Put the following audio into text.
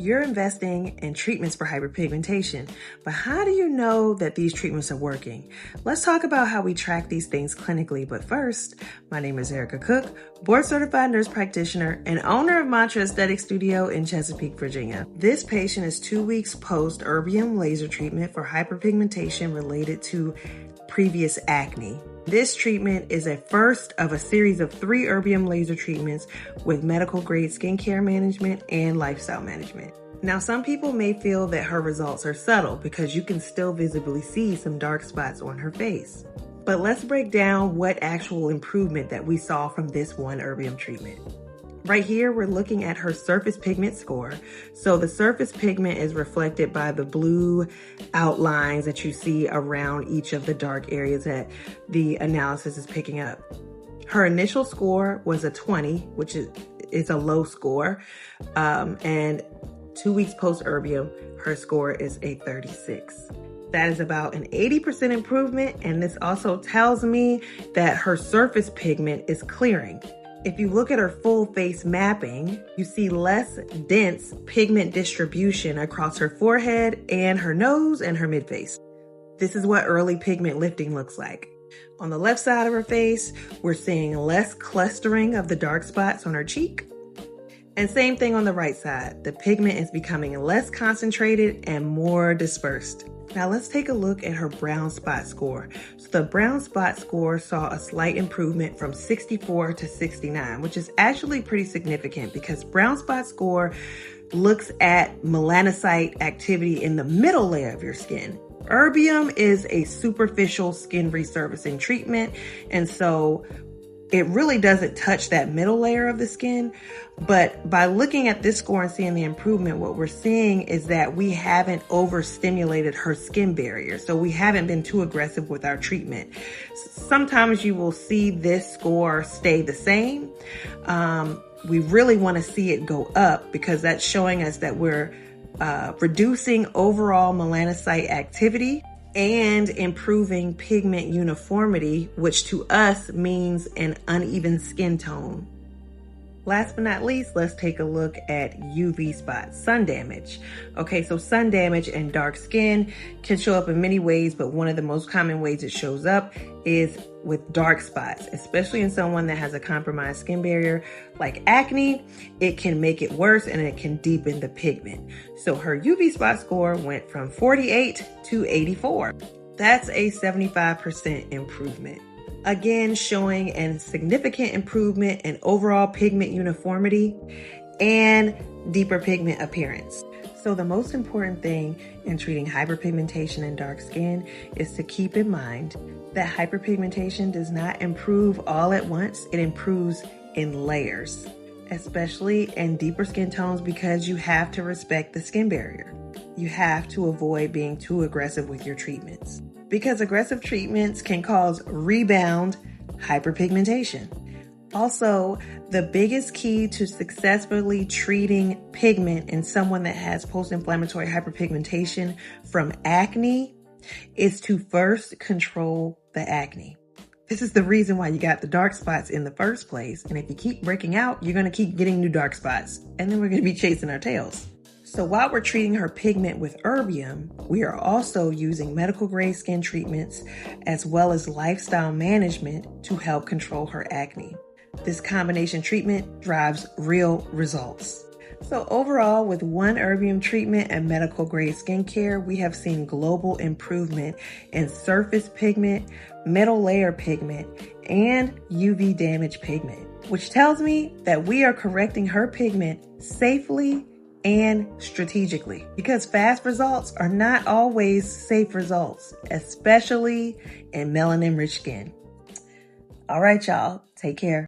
You're investing in treatments for hyperpigmentation, but how do you know that these treatments are working? Let's talk about how we track these things clinically. But first, my name is Erica Cook, board certified nurse practitioner and owner of Mantra Aesthetic Studio in Chesapeake, Virginia. This patient is 2 weeks post-Erbium laser treatment for hyperpigmentation related to previous acne. This treatment is a first of a series of 3 Erbium laser treatments with medical grade skincare management and lifestyle management. Now, some people may feel that her results are subtle because you can still visibly see some dark spots on her face. But let's break down what actual improvement that we saw from this one Erbium treatment. Right here, we're looking at her surface pigment score. So the surface pigment is reflected by the blue outlines that you see around each of the dark areas that the analysis is picking up. Her initial score was a 20, which is a low score. And 2 weeks post-Erbium, her score is a 36. That is about an 80% improvement. And this also tells me that her surface pigment is clearing. If you look at her full face mapping, you see less dense pigment distribution across her forehead and her nose and her midface. This is what early pigment lifting looks like. On the left side of her face, we're seeing less clustering of the dark spots on her cheek. And same thing on the right side. The pigment is becoming less concentrated and more dispersed. Now let's take a look at her brown spot score. So the brown spot score saw a slight improvement from 64 to 69, which is actually pretty significant because brown spot score looks at melanocyte activity in the middle layer of your skin. Erbium is a superficial skin resurfacing treatment, and so it really doesn't touch that middle layer of the skin. But by looking at this score and seeing the improvement, what we're seeing is that we haven't overstimulated her skin barrier. So we haven't been too aggressive with our treatment. Sometimes you will see this score stay the same. We really want to see it go up because that's showing us that we're reducing overall melanocyte activity and improving pigment uniformity, which to us means an uneven skin tone. Last but not least, let's take a look at UV spots, sun damage. Okay, so sun damage and dark skin can show up in many ways, but one of the most common ways it shows up is with dark spots, especially in someone that has a compromised skin barrier like acne. It can make it worse and it can deepen the pigment. So her UV spot score went from 48 to 84. That's a 75% improvement. Again, showing a significant improvement in overall pigment uniformity and deeper pigment appearance. So the most important thing in treating hyperpigmentation and dark skin is to keep in mind that hyperpigmentation does not improve all at once. It improves in layers, especially in deeper skin tones, because you have to respect the skin barrier. You have to avoid being too aggressive with your treatments, because aggressive treatments can cause rebound hyperpigmentation. Also, the biggest key to successfully treating pigment in someone that has post-inflammatory hyperpigmentation from acne is to first control the acne. This is the reason why you got the dark spots in the first place. And if you keep breaking out, you're going to keep getting new dark spots. And then we're going to be chasing our tails. So while we're treating her pigment with Erbium, we are also using medical grade skin treatments as well as lifestyle management to help control her acne. This combination treatment drives real results. So overall, with one Erbium treatment and medical grade skincare, we have seen global improvement in surface pigment, middle layer pigment, and UV damage pigment, which tells me that we are correcting her pigment safely and strategically, because fast results are not always safe results, especially in melanin-rich skin. All right, y'all, take care.